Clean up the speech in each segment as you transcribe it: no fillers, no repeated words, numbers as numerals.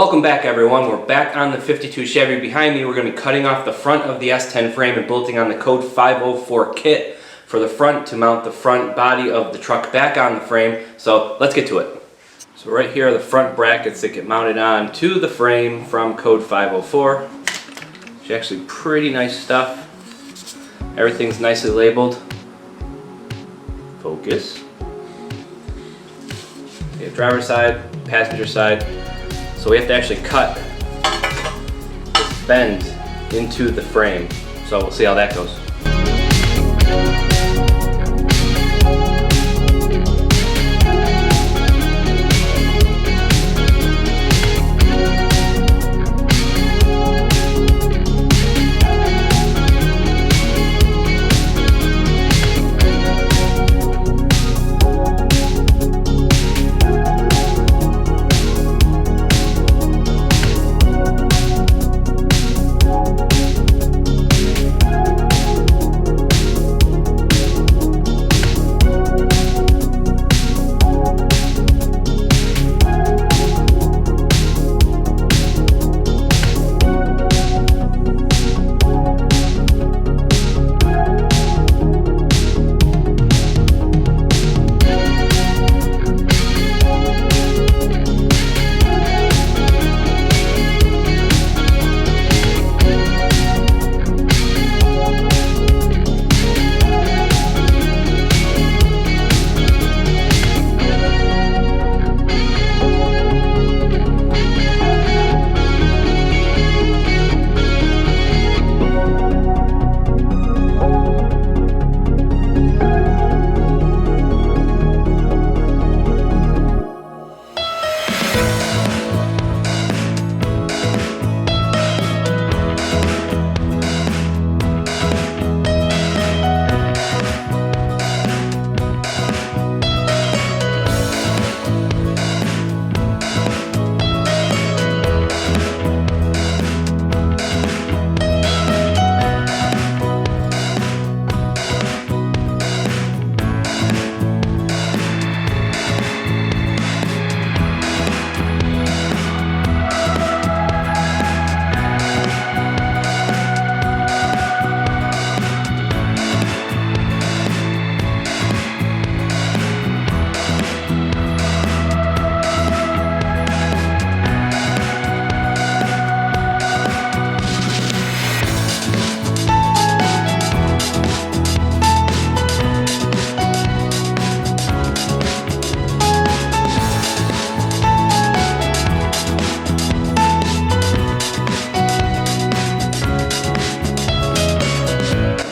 Welcome back, everyone. We're back on the 52 Chevy. Behind me, we're going to be cutting off the front of the S10 frame and bolting on the code 504 kit for the front to mount the front body of the truck back on the frame. So let's get to it. So right here are the front brackets that get mounted on to the frame from code 504. It's actually pretty nice stuff. Everything's nicely labeled. Focus. We have driver's side, passenger side. So we have to actually cut this bend into the frame. So we'll see how that goes.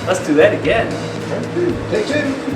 Let's do that again. Take two.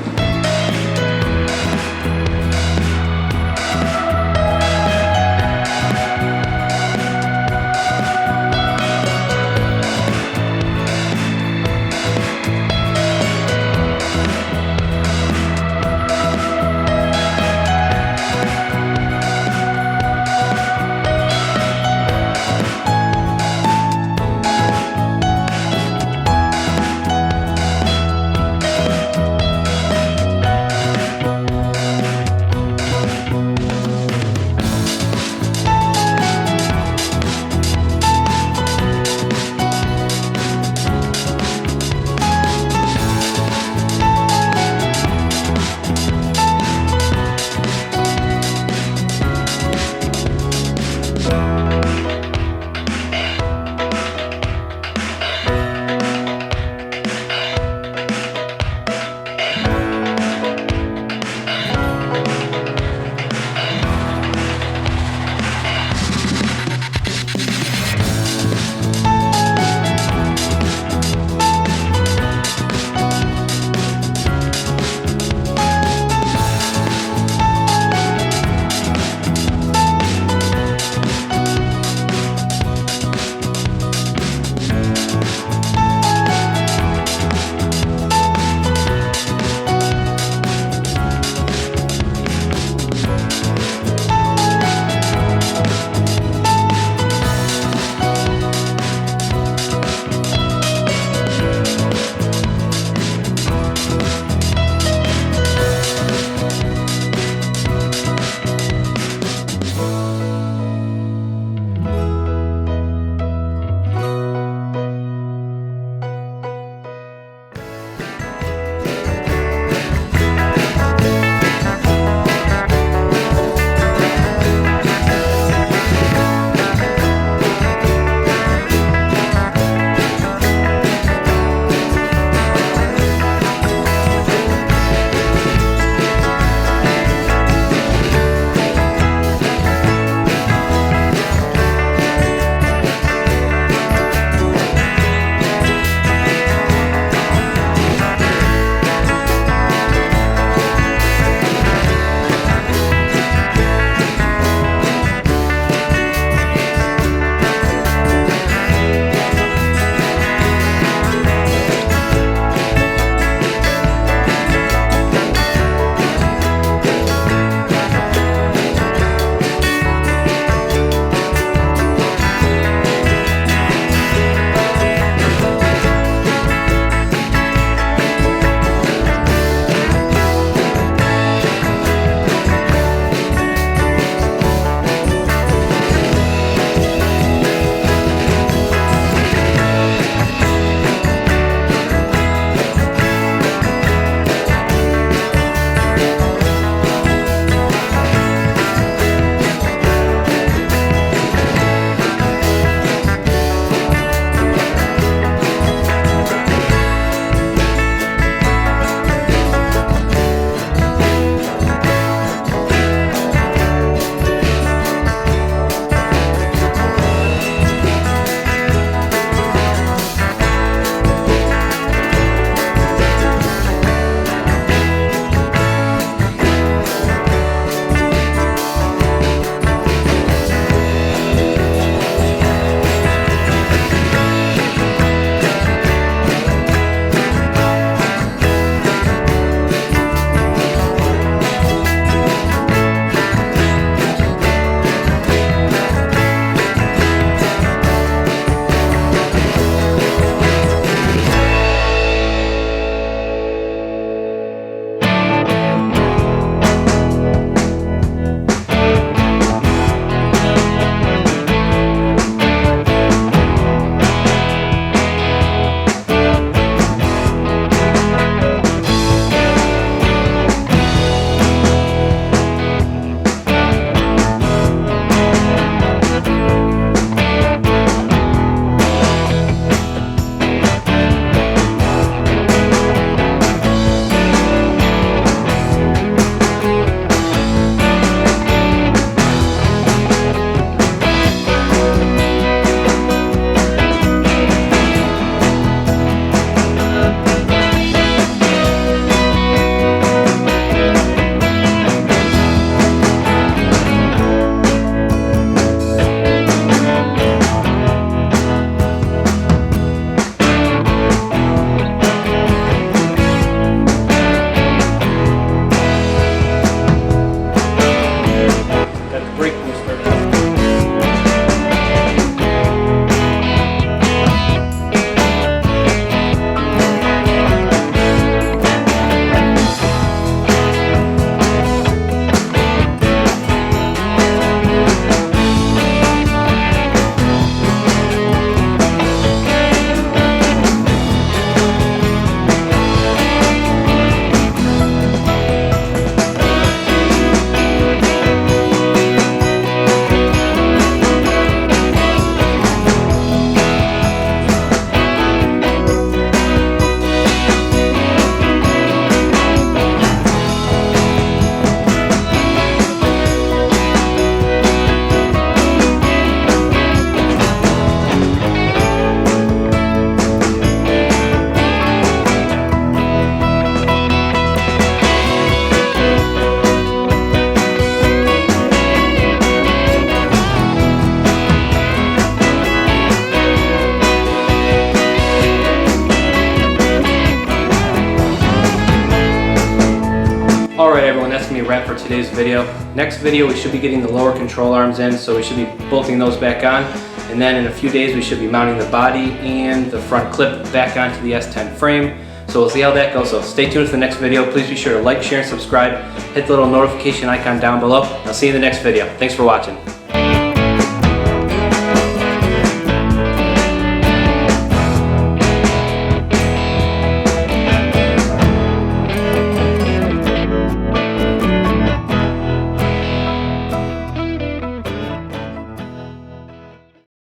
be a wrap for today's video. Next video we should be getting the lower control arms in, so we should be bolting those back on. And then in a few days we should be mounting the body and the front clip back onto the S10 frame. So we'll see how that goes. So stay tuned for the next video. Please be sure to like, share, and subscribe. Hit the little notification icon down below. I'll see you in the next video. Thanks for watching.